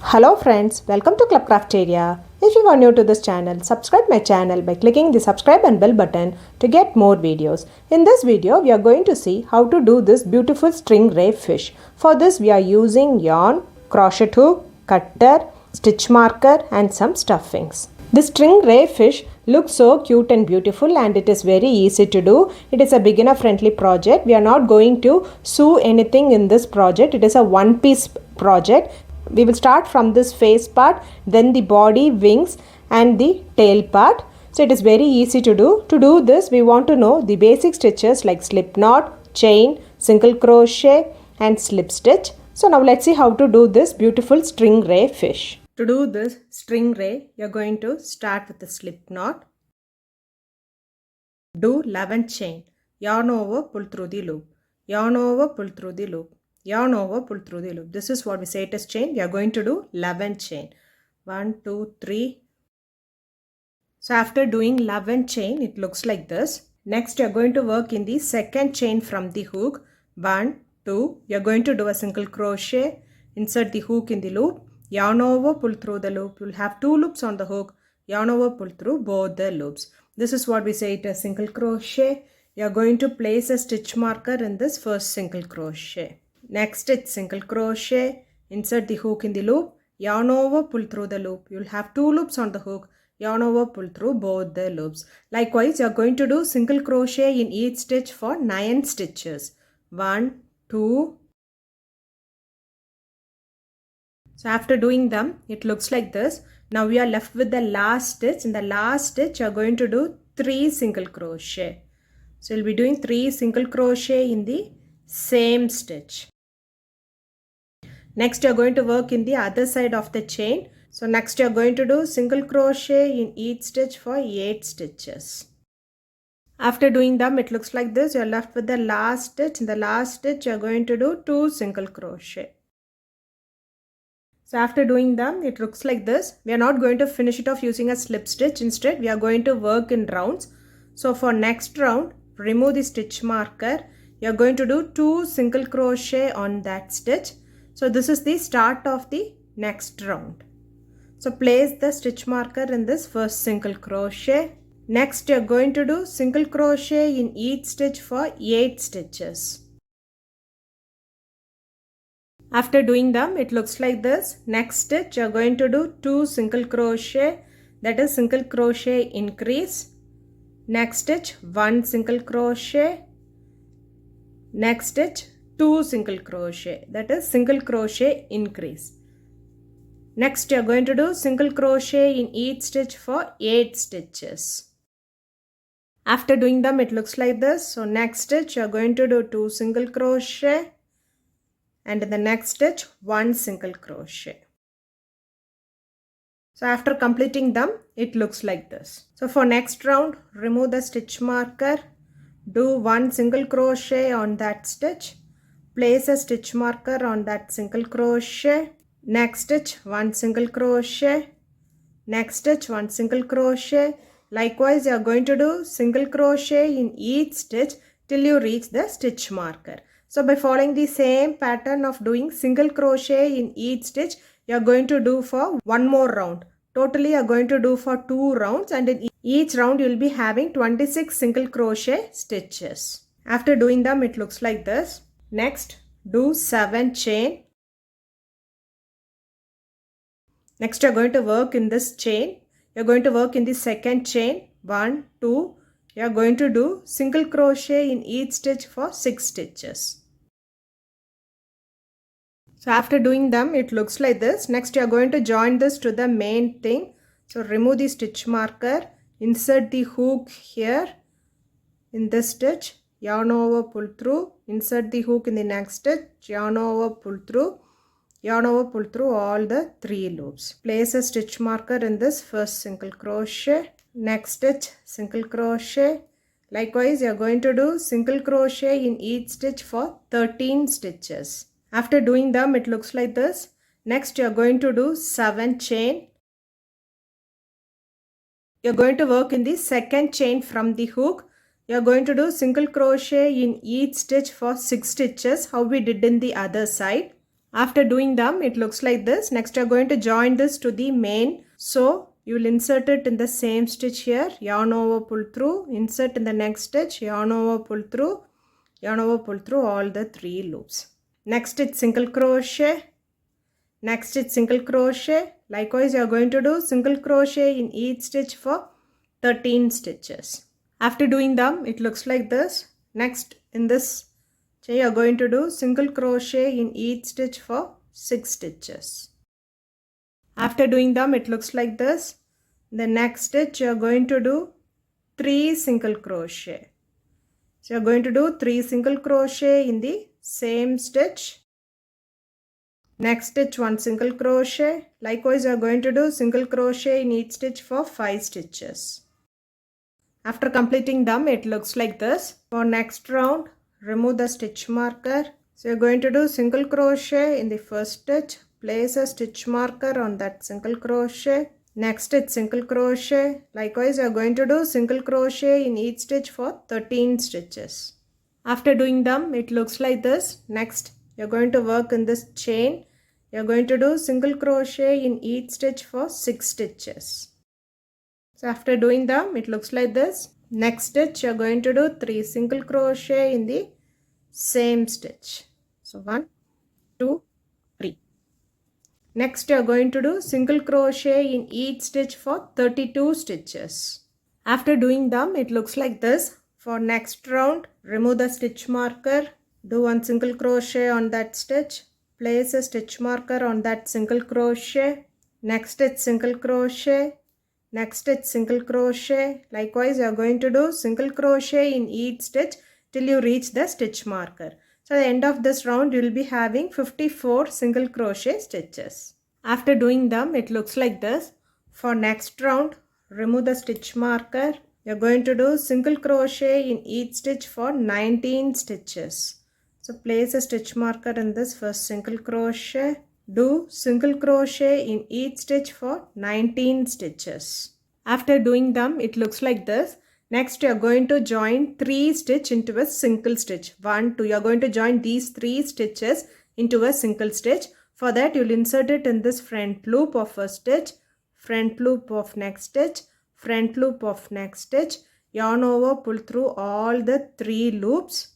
Hello friends, welcome to Crafteria. If you are new to this channel, subscribe my channel by clicking the subscribe and bell button to get more videos. In this video, we are going to see how to do this beautiful stingray fish. For this, we are using yarn, crochet hook, cutter, stitch marker and some stuffings. This stingray fish looks so cute and beautiful and it is very easy to do. It is a beginner friendly project. We are not going to sew anything in this project. It is a one piece project. We will start from this face part, then the body, wings and the tail part. So it is very easy to do. To do this, we want to know the basic stitches like slip knot, chain, single crochet and slip stitch. So now let's see how to do this beautiful stingray fish. To do this stingray, you are going to start with the slip knot. Do 11 chain. Yarn over, pull through the loop. Yarn over, pull through the loop. Yarn over, pull through the loop. This is what we say it is chain. We are going to do 11 chain. 1, 2, 3. So after doing 11 chain, it looks like this. Next, you are going to work in the second chain from the hook. 1, 2. You are going to do a single crochet. Insert the hook in the loop. Yarn over, pull through the loop. You will have 2 loops on the hook. Yarn over, pull through both the loops. This is what we say it is single crochet. You are going to place a stitch marker in this first single crochet. Next stitch single crochet, insert the hook in the loop, yarn over, pull through the loop. You will have 2 loops on the hook, yarn over, pull through both the loops. Likewise, you are going to do single crochet in each stitch for 9 stitches. 1, 2. So after doing them, it looks like this. Now we are left with the last stitch. In the last stitch, you are going to do 3 single crochet. So you will be doing 3 single crochet in the same stitch. Next, you are going to work in the other side of the chain. So next, you are going to do single crochet in each stitch for 8 stitches. After doing them, it looks like this. You are left with the last stitch. In the last stitch, you are going to do 2 single crochet. So after doing them, it looks like this. We are not going to finish it off using a slip stitch. Instead, we are going to work in rounds. So for next round, remove the stitch marker. You are going to do 2 single crochet on that stitch. So this is the start of the next round. So place the stitch marker in this first single crochet. Next, you are going to do single crochet in each stitch for 8 stitches. After doing them, it looks like this. Next stitch, you are going to do 2 single crochet, that is single crochet increase. Next stitch, 1 single crochet. Next stitch, 2 single crochet, that is single crochet increase. Next, you are going to do single crochet in each stitch for 8 stitches. After doing them, it looks like this. So next stitch, you are going to do 2 single crochet and in the next stitch 1 single crochet. So after completing them, it looks like this. So for next round, remove the stitch marker, do 1 single crochet on that stitch. Place a stitch marker on that single crochet. Next stitch 1 single crochet. Next stitch 1 single crochet. Likewise, you are going to do single crochet in each stitch till you reach the stitch marker. So by following the same pattern of doing single crochet in each stitch, you are going to do for one more round. Totally you are going to do for 2 rounds and in each round you will be having 26 single crochet stitches. After doing them, it looks like this. Next, do 7 chain. Next, you are going to work in this chain. You are going to work in the second chain. 1, 2. You are going to do single crochet in each stitch for 6 stitches. So after doing them, it looks like this. Next, you are going to join this to the main thing. So remove the stitch marker. Insert the hook here in this stitch. Yarn over, pull through, insert the hook in the next stitch, yarn over, pull through, yarn over, pull through all the 3 loops. Place a stitch marker in this first single crochet, next stitch single crochet. Likewise, you are going to do single crochet in each stitch for 13 stitches. After doing them, it looks like this. Next, you are going to do 7 chain. You are going to work in the second chain from the hook. You are going to do single crochet in each stitch for 6 stitches, how we did in the other side. After doing them, it looks like this. Next, you're going to join this to the main. So, you will insert it in the same stitch here. Yarn over, pull through. Insert in the next stitch. Yarn over, pull through. Yarn over, pull through all the 3 loops. Next, it's single crochet. Next, it's single crochet. Likewise, you are going to do single crochet in each stitch for 13 stitches. After doing them, it looks like this. Next, in this chain, you are going to do single crochet in each stitch for 6 stitches. After doing them, it looks like this. The next stitch, you are going to do 3 single crochet. So, you are going to do 3 single crochet in the same stitch. Next stitch, 1 single crochet. Likewise, you are going to do single crochet in each stitch for 5 stitches. After completing them, it looks like this. For next round, remove the stitch marker. So, you are going to do single crochet in the first stitch. Place a stitch marker on that single crochet. Next, it's single crochet. Likewise, you are going to do single crochet in each stitch for 13 stitches. After doing them, it looks like this. Next, you're going to work in this chain. You're going to do single crochet in each stitch for 6 stitches. So after doing them, it looks like this. Next stitch, you're going to do 3 single crochet in the same stitch. So 1, 2, 3. Next, you're going to do single crochet in each stitch for 32 stitches. After doing them, it looks like this. For next round, remove the stitch marker. Do 1 single crochet on that stitch. Place a stitch marker on that single crochet. Next, it's single crochet. Next, it's single crochet. Likewise, you are going to do single crochet in each stitch till you reach the stitch marker. So, at the end of this round, you will be having 54 single crochet stitches. After doing them, it looks like this. For next round, remove the stitch marker. You are going to do single crochet in each stitch for 19 stitches. So, place a stitch marker in this first single crochet. Do single crochet in each stitch for 19 stitches. After doing them, it looks like this. Next, you are going to join 3 stitch into a single stitch. 1, 2. You are going to join these 3 stitches into a single stitch. For that, you will insert it in this front loop of first stitch, front loop of next stitch, front loop of next stitch. Yarn over, pull through all the 3 loops.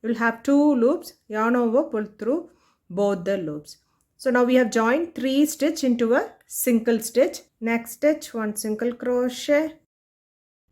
You will have 2 loops. Yarn over, pull through both the loops. So now we have joined 3 stitch into a single stitch. Next stitch, 1 single crochet.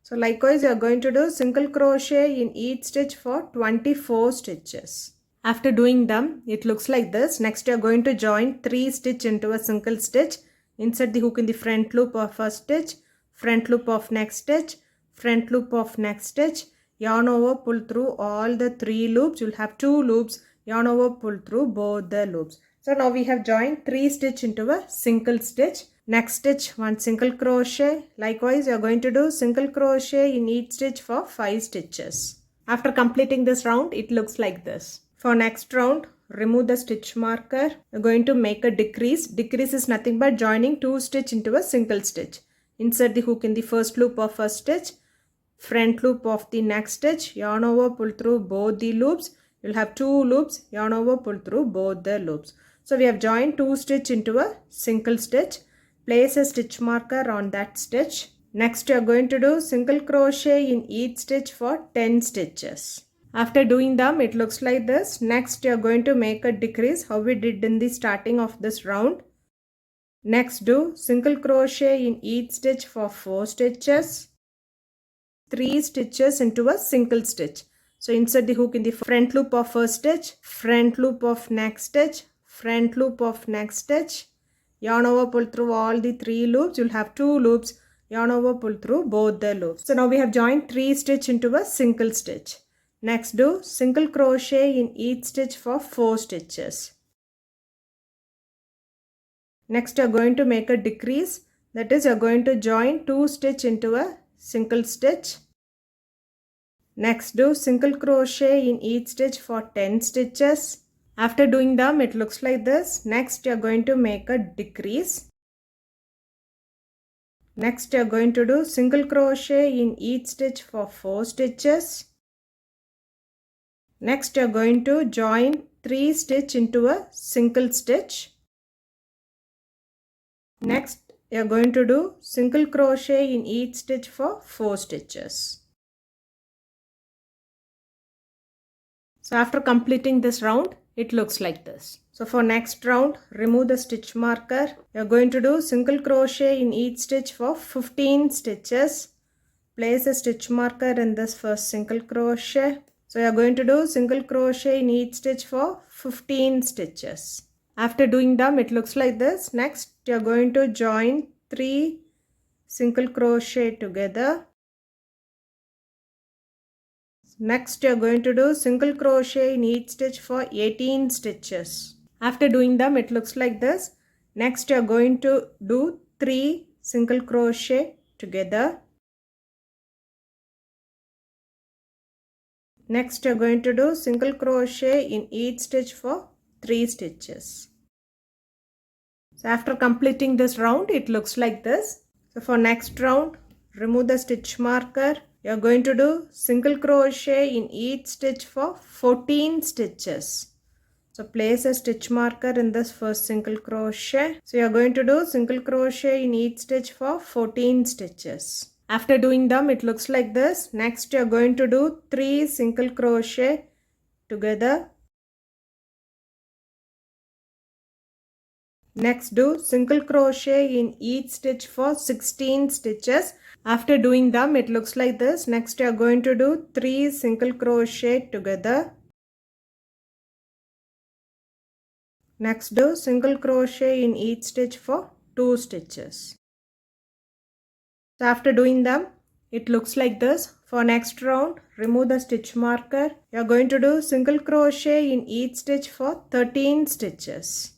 So likewise, you are going to do single crochet in each stitch for 24 stitches. After doing them, it looks like this. Next, you are going to join 3 stitch into a single stitch. Insert the hook in the front loop of first stitch, front loop of next stitch, front loop of next stitch. Yarn over, pull through all the 3 loops. You will have 2 loops. Yarn over, pull through both the loops. So now we have joined 3 stitch into a single stitch. Next stitch, 1 single crochet. Likewise, you are going to do single crochet in each stitch for 5 stitches. After completing this round, it looks like this. For next round, remove the stitch marker. You are going to make a decrease. Decrease is nothing but joining 2 stitch into a single stitch. Insert the hook in the first loop of first stitch, front loop of the next stitch. Yarn over, pull through both the loops. You will have 2 loops. Yarn over, pull through both the loops. So we have joined 2 stitch into a single stitch. Place a stitch marker on that stitch. Next, you are going to do single crochet in each stitch for 10 stitches. After doing them, it looks like this. Next, you are going to make a decrease, how we did in the starting of this round. Next, do single crochet in each stitch for 4 stitches. 3 stitches into a single stitch. So insert the hook in the front loop of first stitch, front loop of next stitch, front loop of next stitch. Yarn over, pull through all the 3 loops. You'll have 2 loops. Yarn over, pull through both the loops. So now we have joined 3 stitch into a single stitch. Next, do single crochet in each stitch for 4 stitches. Next, you are going to make a decrease. That is, you are going to join 2 stitch into a single stitch. Next, do single crochet in each stitch for 10 stitches. After doing them, it looks like this. Next, you are going to make a decrease. Next, you are going to do single crochet in each stitch for 4 stitches. Next, you are going to join 3 stitch into a single stitch. Next, you are going to do single crochet in each stitch for 4 stitches. So after completing this round, it looks like this. So for next round, remove the stitch marker. You are going to do single crochet in each stitch for 15 stitches. Place a stitch marker in this first single crochet. So you are going to do single crochet in each stitch for 15 stitches. After doing them, it looks like this. Next, you are going to join 3 single crochet together. Next, you are going to do single crochet in each stitch for 18 stitches. After doing them, it looks like this. Next, you are going to do 3 single crochet together. Next, you are going to do single crochet in each stitch for 3 stitches. So after completing this round, it looks like this. So for next round, remove the stitch marker. You are going to do single crochet in each stitch for 14 stitches. So place a stitch marker in this first single crochet. So you are going to do single crochet in each stitch for 14 stitches. After doing them, it looks like this. Next, you are going to do 3 single crochet together. Next, do single crochet in each stitch for 16 stitches. After doing them, it looks like this. Next, you are going to do 3 single crochet together. Next, do single crochet in each stitch for 2 stitches. So after doing them, it looks like this. For next round, remove the stitch marker. You are going to do single crochet in each stitch for 13 stitches.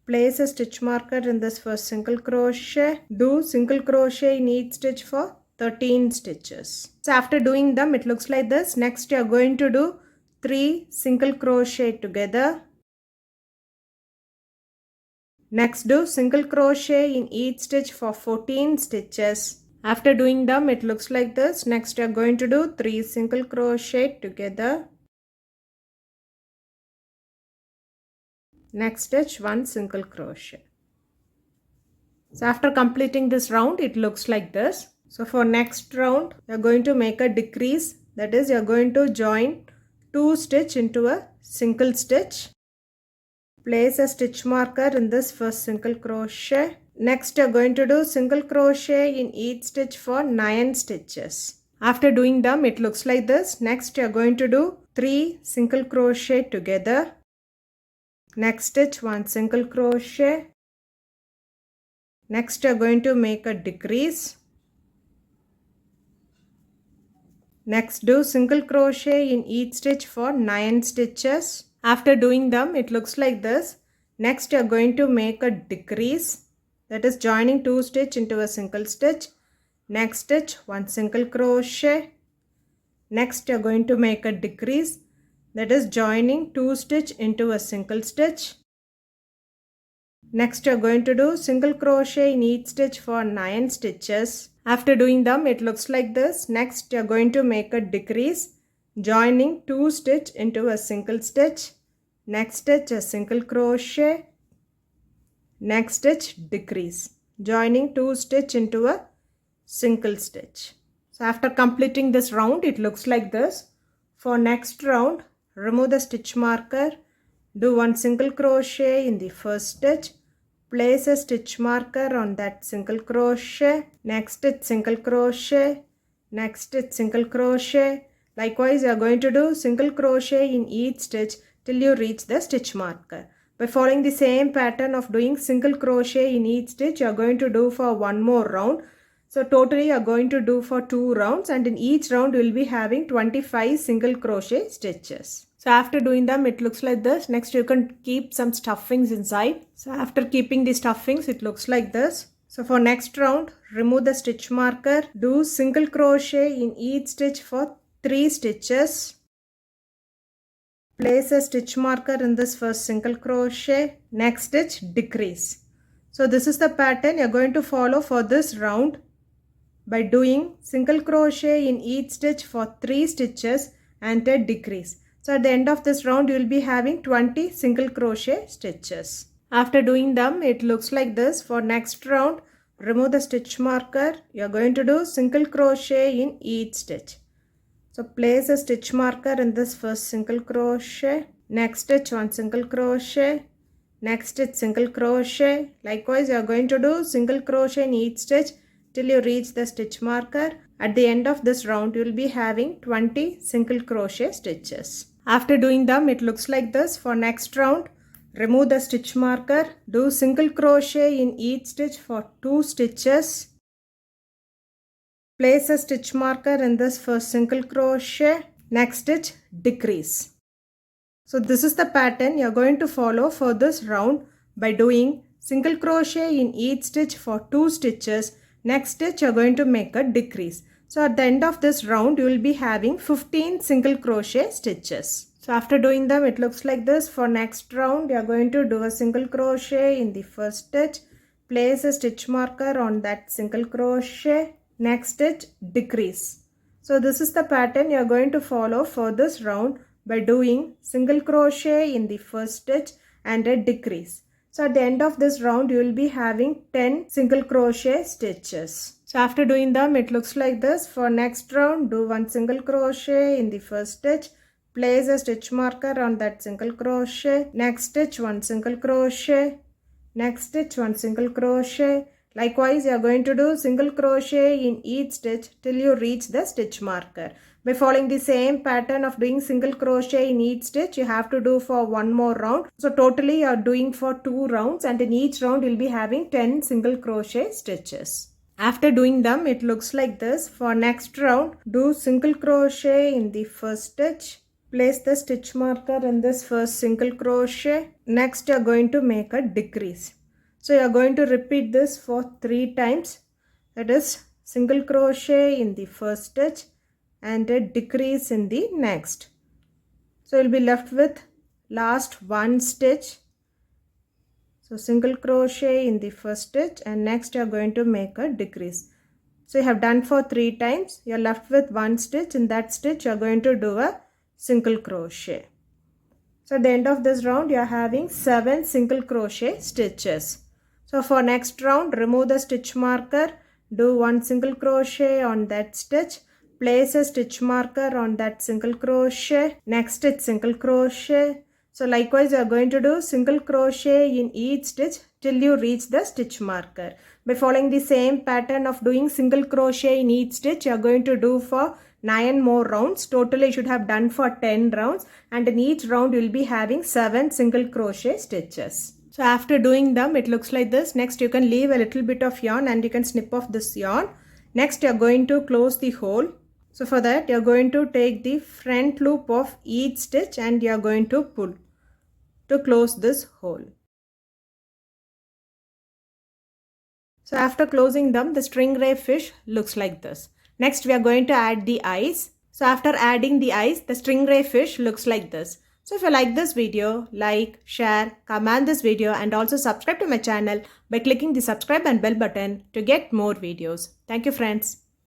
Place a stitch marker in this first single crochet. Do single crochet in each stitch for 13 stitches. So after doing them, it looks like this. Next, you are going to do 3 single crochet together. Next, do single crochet in each stitch for 14 stitches. After doing them, it looks like this. Next, you are going to do 3 single crochet together. Next stitch, 1 single crochet. So after completing this round, it looks like this. So for next round, you are going to make a decrease. That is, you are going to join 2 stitch into a single stitch. Place a stitch marker in this first single crochet. Next, you are going to do single crochet in each stitch for 9 stitches. After doing them, it looks like this. Next, you are going to do 3 single crochet together. Next stitch, 1 single crochet. Next, you are going to make a decrease. Next, do single crochet in each stitch for 9 stitches. After doing them, it looks like this. Next, you are going to make a decrease. That is joining 2 stitch into a single stitch. Next stitch, 1 single crochet. Next, you are going to make a decrease. That is joining 2 stitch into a single stitch. Next, you are going to do single crochet in each stitch for 9 stitches. After doing them, it looks like this. Next, you are going to make a decrease, joining 2 stitch into a single stitch. Next stitch, a single crochet. Next stitch, decrease, joining 2 stitch into a single stitch. So after completing this round, it looks like this. For next round, remove the stitch marker. Do 1 single crochet in the first stitch. Place a stitch marker on that single crochet. Next stitch, single crochet. Next stitch, single crochet. Likewise, you are going to do single crochet in each stitch till you reach the stitch marker. By following the same pattern of doing single crochet in each stitch, you are going to do for 1 more round. So totally you are going to do for 2 rounds, and in each round you will be having 25 single crochet stitches. So after doing them, it looks like this. Next, you can keep some stuffings inside. So after keeping the stuffings, it looks like this. So for next round, remove the stitch marker. Do single crochet in each stitch for 3 stitches. Place a stitch marker in this first single crochet. Next stitch, decrease. So this is the pattern you are going to follow for this round by doing single crochet in each stitch for 3 stitches and a decrease. So at the end of this round, you will be having 20 single crochet stitches. After doing them, it looks like this. For next round, remove the stitch marker. You are going to do single crochet in each stitch. So place a stitch marker in this first single crochet. Next stitch, one single crochet. Next stitch, single crochet. Likewise, you are going to do single crochet in each stitch till you reach the stitch marker. At the end of this round, you will be having 20 single crochet stitches. After doing them, it looks like this. For next round, remove the stitch marker. Do single crochet in each stitch for 2 stitches. Place a stitch marker in this first single crochet. Next stitch, decrease. So this is the pattern you are going to follow for this round by doing single crochet in each stitch for 2 stitches. Next stitch you are going to make a decrease. So at the end of this round you will be having 15 single crochet stitches. So after doing them, it looks like this. For next round, you are going to do a single crochet in the first stitch. Place a stitch marker on that single crochet. Next stitch, decrease. So this is the pattern you are going to follow for this round by doing single crochet in the first stitch and a decrease. So at the end of this round, you will be having 10 single crochet stitches. So after doing them, it looks like this. For next round, do one single crochet in the first stitch. Place a stitch marker on that single crochet. Next stitch, one single crochet. Next stitch, one single crochet. Likewise, you are going to do single crochet in each stitch till you reach the stitch marker. By following the same pattern of doing single crochet in each stitch, you have to do for one more round. So totally you are doing for 2 rounds, and in each round you will be having 10 single crochet stitches. After doing them, it looks like this. For next round, do single crochet in the first stitch. Place the stitch marker in this first single crochet. Next you are going to make a decrease. So you are going to repeat this for 3 times. That is single crochet in the first stitch and a decrease in the next. So you will be left with last 1 stitch. So single crochet in the first stitch and next you are going to make a decrease. So you have done for 3 times. You are left with 1 stitch. In that stitch you are going to do a single crochet. So at the end of this round, you are having 7 single crochet stitches. So for next round, remove the stitch marker, do 1 single crochet on that stitch, place a stitch marker on that single crochet, next stitch single crochet. So likewise, you are going to do single crochet in each stitch till you reach the stitch marker. By following the same pattern of doing single crochet in each stitch, you are going to do for 9 more rounds. Totally you should have done for 10 rounds, and in each round you will be having 7 single crochet stitches. So after doing them, it looks like this. Next you can leave a little bit of yarn and you can snip off this yarn. Next you are going to close the hole. So for that you are going to take the front loop of each stitch and you are going to pull to close this hole. So after closing them, the stingray fish looks like this. Next we are going to add the eyes. So after adding the eyes, the stingray fish looks like this. So if you like this video, like, share, comment this video and also subscribe to my channel by clicking the subscribe and bell button to get more videos. Thank you friends.